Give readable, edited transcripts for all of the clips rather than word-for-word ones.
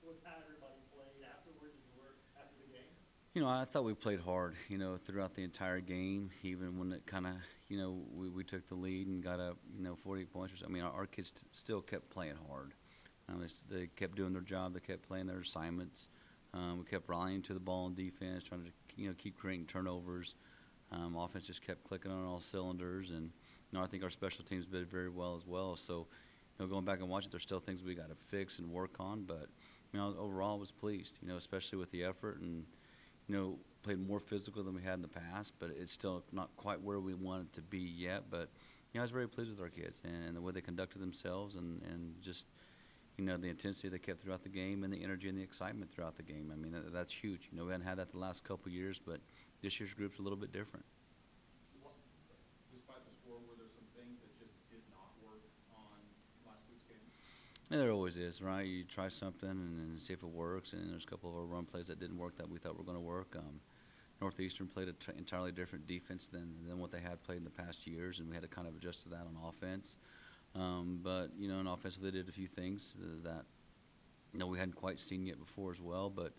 with how everybody played afterwards as you were after the game? I thought we played hard, throughout the entire game, even when it kind of, we took the lead and got up, 48 points or so. I mean, our kids still kept playing hard. They kept doing their job. They kept playing their assignments. We kept rallying to the ball in defense, trying to, keep creating turnovers. Offense just kept clicking on all cylinders, and I think our special teams did very well as well. So, going back and watching, there's still things we got to fix and work on, but overall, I was pleased. Especially with the effort and played more physical than we had in the past, but it's still not quite where we want it to be yet. But I was very pleased with our kids and the way they conducted themselves and just the intensity they kept throughout the game and the energy and the excitement throughout the game. I mean, that's huge. We hadn't had that the last couple of years, but this year's group's a little bit different. Despite the score, were there some things that just did not work on last week's game? And there always is, right? You try something and see if it works, and there's a couple of our run plays that didn't work that we thought were going to work. Northeastern played an entirely different defense than what they had played in the past years, and we had to kind of adjust to that on offense. But in offense, they did a few things that we hadn't quite seen yet before as well. But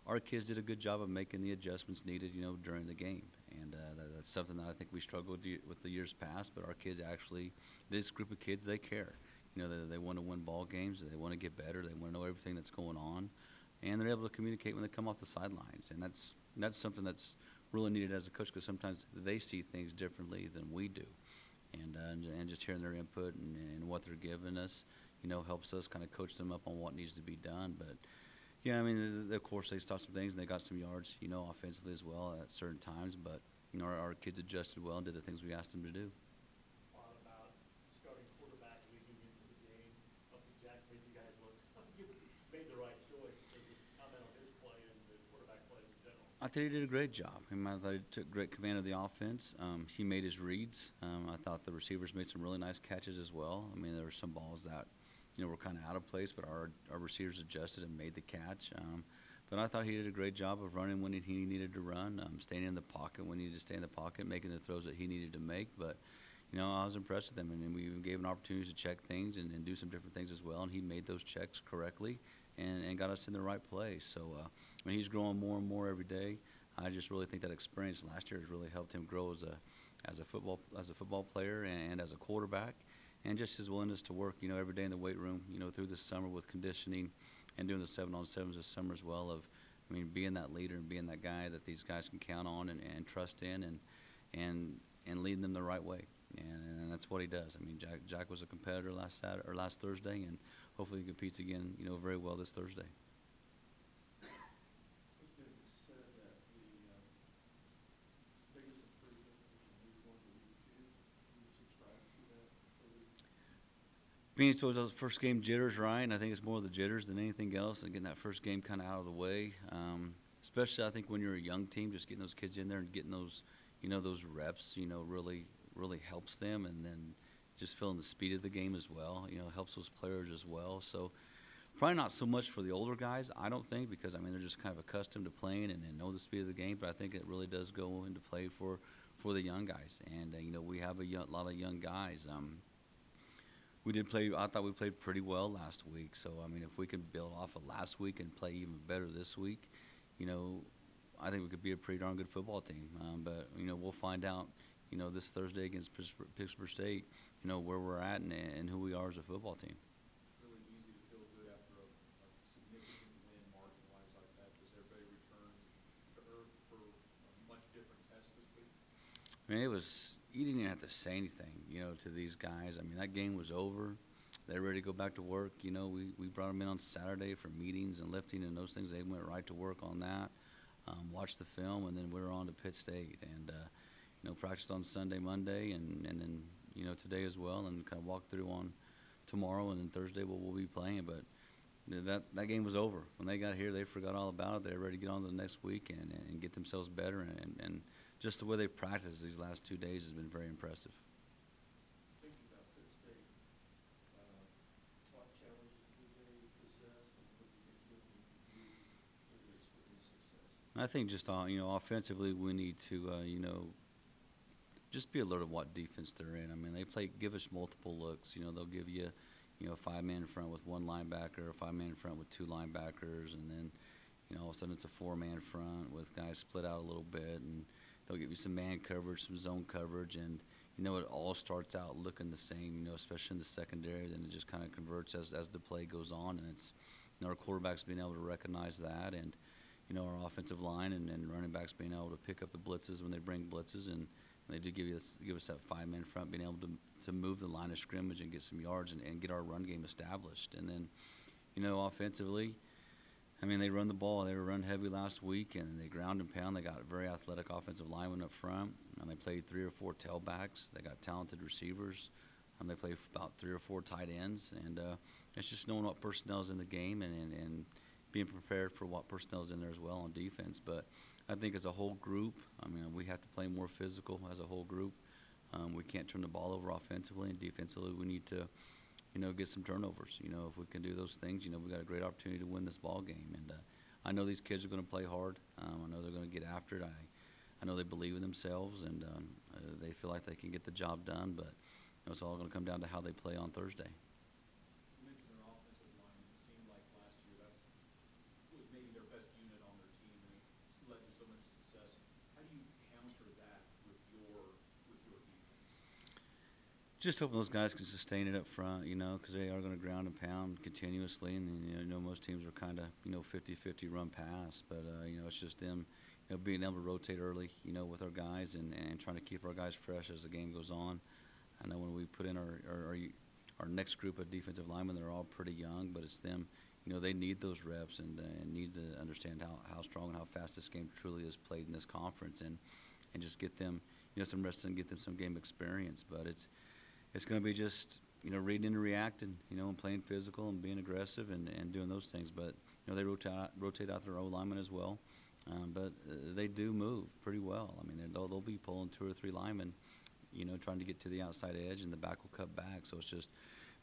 our kids did a good job of making the adjustments needed, during the game, and that's something that I think we struggled with the years past. But our kids actually, this group of kids, they care. They want to win ball games. They want to get better. They want to know everything that's going on, and they're able to communicate when they come off the sidelines. And that's something that's really needed as a coach, because sometimes they see things differently than we do. And just hearing their input and what they're giving us, helps us kind of coach them up on what needs to be done. But yeah, I mean, of course they saw some things and they got some yards, offensively as well at certain times. But our kids adjusted well and did the things we asked them to do. A lot about starting quarterback leading into the game. Obviously, Jack made you guys look like you made the right choice. So just comment on his play and the quarterback play in general. I thought he did a great job. I thought he took great command of the offense. He made his reads. I thought the receivers made some really nice catches as well. I mean, there were some balls that, were kind of out of place, but our receivers adjusted and made the catch. But I thought he did a great job of running when he needed to run, staying in the pocket when he needed to stay in the pocket, making the throws that he needed to make. But, I was impressed with him, and we even gave him opportunities to check things and do some different things as well, and he made those checks correctly and got us in the right place. So, he's growing more and more every day. I just really think that experience last year has really helped him grow as a football player and as a quarterback, and just his willingness to work, every day in the weight room, through the summer with conditioning and doing the 7-on-7s this summer as well. Being that leader and being that guy that these guys can count on and trust in and leading them the right way. And that's what he does. Jack was a competitor last Thursday, and hopefully he competes again, very well this Thursday. It's been said that the biggest improvement is from week 1 to week 2. Do you subscribe to that belief? Phoenix was those first game jitters, right? And I think it's more the jitters than anything else, and getting that first game kind of out of the way. Especially, I think when you're a young team, just getting those kids in there and getting those, those reps, really helps them. And then just feeling the speed of the game as well, helps those players as well. So probably not so much for the older guys, I don't think, because they're just kind of accustomed to playing and know the speed of the game. But I think it really does go into play for the young guys. And we have a lot of young guys. We did play. I thought we played pretty well last week. So if we can build off of last week and play even better this week, I think we could be a pretty darn good football team. But we'll find out, this Thursday against Pittsburg State, where we're at and who we are as a football team. Really easy to feel good after a significant win margin-wise like that. Does everybody return to earth for a much different test this week? It was. You didn't even have to say anything, to these guys. That game was over. They're ready to go back to work. We brought them in on Saturday for meetings and lifting and those things. They went right to work on that, watched the film, and then we were on to Pitt State. And, practiced on Sunday, Monday, and then, today as well, and kind of walked through on tomorrow, and then Thursday we'll be playing. But that game was over. When they got here, they forgot all about it. They're ready to get on to the next week and get themselves better. And just the way they practiced these last 2 days has been very impressive. Thinking about Pitt State, what challenges do they possess, and what do you think they need to do to experience success? I think just offensively, we need to just be alert of what defense they're in. They give us multiple looks. They'll give you, 5-man in front with 1 linebacker, 5-man in front with 2 linebackers, and then, all of a sudden it's a 4-man front with guys split out a little bit, and they'll give you some man coverage, some zone coverage, and, it all starts out looking the same, especially in the secondary. Then it just kind of converts as the play goes on, and it's, our quarterbacks being able to recognize that, and, our offensive line and running backs being able to pick up the blitzes when they bring blitzes, and they do give us that 5-man front, being able to move the line of scrimmage and get some yards and get our run game established. And then, offensively, they run the ball. They were run heavy last week, and they ground and pound. They got a very athletic offensive lineman up front, and they played 3 or 4 tailbacks. They got talented receivers. They play about 3 or 4 tight ends, and it's just knowing what personnel's in the game and being prepared for what personnel's in there as well on defense. But I think as a whole group, we have to play more physical as a whole group. We can't turn the ball over offensively, and defensively we need to, get some turnovers. If we can do those things, we've got a great opportunity to win this ball game. And I know these kids are going to play hard. I know they're going to get after it. I know they believe in themselves, and they feel like they can get the job done. But it's all going to come down to how they play on Thursday. You mentioned their offensive line. It seemed like last year that was maybe their best unit on their team, and it led to so much success. How do you counter that with your defense? Just hoping those guys can sustain it up front, because they are going to ground and pound continuously. And, most teams are kind of, 50-50 run pass. But, it's just them, being able to rotate early, with our guys and trying to keep our guys fresh as the game goes on. I know when we put in our next group of defensive linemen, they're all pretty young, but it's them, they need those reps and need to understand how strong and how fast this game truly is played in this conference, and just get them, some rest and get them some game experience. But it's going to be just, reading and reacting, and playing physical and being aggressive and doing those things. But, they rotate out their O-linemen as well. But they do move pretty well. They'll be pulling 2 or 3 linemen, trying to get to the outside edge, and the back will cut back. So it's just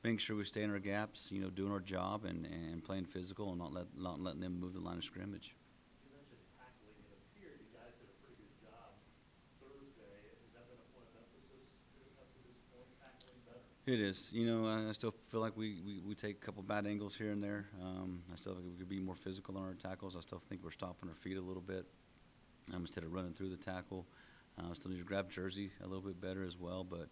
making sure we stay in our gaps, doing our job and playing physical and not letting them move the line of scrimmage. You mentioned tackling. It appeared you guys did a pretty good job Thursday. Has that been a point of emphasis up to this point, tackling better? It is. I still feel like we take a couple bad angles here and there. I still think we could be more physical on our tackles. I still think we're stopping our feet a little bit instead of running through the tackle. Still need to grab jersey a little bit better as well. But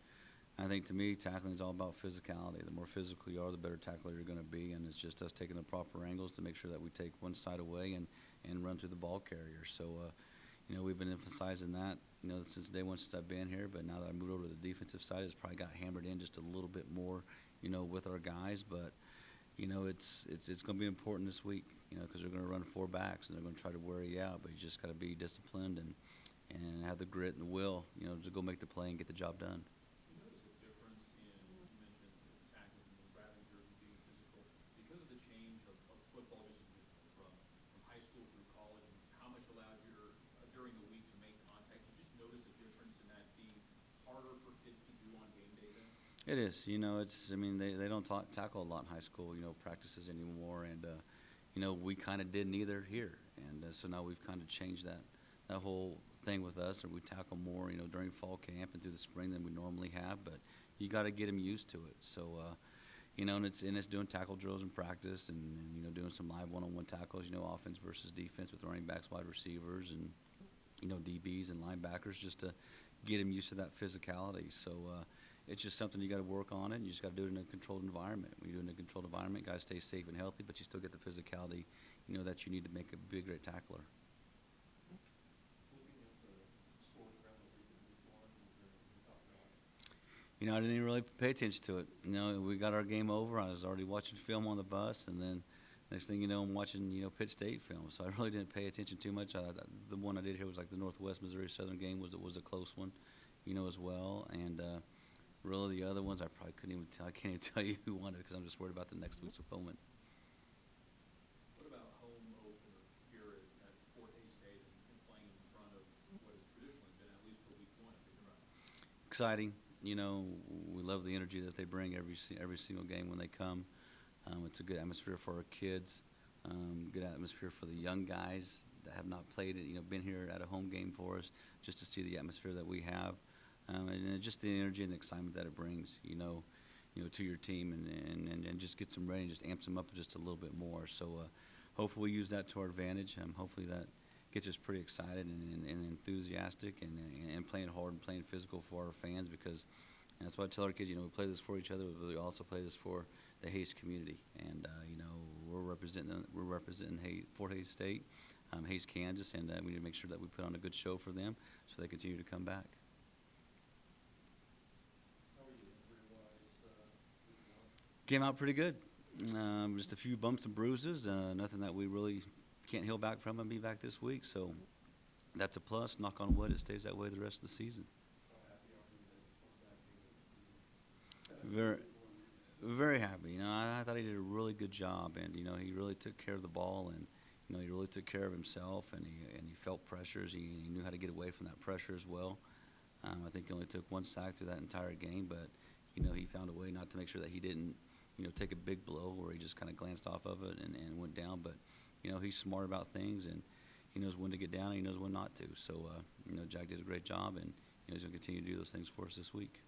I think, to me, tackling is all about physicality. The more physical you are, the better tackler you're going to be. And it's just us taking the proper angles to make sure that we take one side away and run through the ball carrier. So, we've been emphasizing that, since day one since I've been here. But now that I moved over to the defensive side, it's probably got hammered in just a little bit more, with our guys. But, it's going to be important this week, because they're going to run 4 backs and they're going to try to wear you out. But you just got to be disciplined and have the grit and the will, to go make the play and get the job done. You notice a difference in, you mentioned tackling and grabbing jersey being physical, because of the change of football discipline from high school through college, and how much allowed you during the week to make contact. You just notice a difference in that being harder for kids to do on game day then? It is. They don't tackle a lot in high school, practices anymore. And, we kind of did neither here. And so now we've kind of changed that whole thing with us, or we tackle more, during fall camp and through the spring than we normally have. But you got to get them used to it. So, and it's doing tackle drills in practice and doing some live one-on-one tackles, offense versus defense with running backs, wide receivers, and, DBs and linebackers, just to get them used to that physicality. So it's just something you got to work on it, and you just got to do it in a controlled environment. When you do it in a controlled environment, guys stay safe and healthy, but you still get the physicality, that you need to make a big, great tackler. Looking at the scores around the league in week 1, was there anything you thought about? I didn't even really pay attention to it. We got our game over. I was already watching film on the bus, and then next thing you know, I'm watching, Pitt State film. So I really didn't pay attention too much. The one I did here was like the Northwest Missouri Southern game was a close one, as well. And really the other ones I probably couldn't even tell. I can't even tell you who won it because I'm just worried about the next week's opponent. What about home opener here at Fort Hays State and playing in front of what has traditionally been, at least for week 1, a big crowd? Exciting. We love the energy that they bring every single game when they come. It's a good atmosphere for our kids, good atmosphere for the young guys that have not played it, been here at a home game for us, just to see the atmosphere that we have, and just the energy and excitement that it brings. to your team and just gets them ready and just amps them up just a little bit more. So hopefully we use that to our advantage. Hopefully that gets us pretty excited and enthusiastic and playing hard and playing physical for our fans, because that's why I tell our kids, we play this for each other, but we also play this for the Hayes community. And, we're representing Fort Hays State, Hayes, Kansas, and we need to make sure that we put on a good show for them so they continue to come back. How are you injury-wise? Came out pretty good. Just a few bumps and bruises, nothing that we really can't heal back from and be back this week. So that's a plus. Knock on wood, it stays that way the rest of the season. How happy are you that you're back? Very happy. I thought he did a really good job, and he really took care of the ball, and he really took care of himself, and he felt pressures. He knew how to get away from that pressure as well. I think he only took one sack through that entire game, but he found a way not to make sure that he didn't take a big blow where he just kind of glanced off of it and went down. But he's smart about things, and he knows when to get down and he knows when not to. So Jack did a great job, and he's going to continue to do those things for us this week.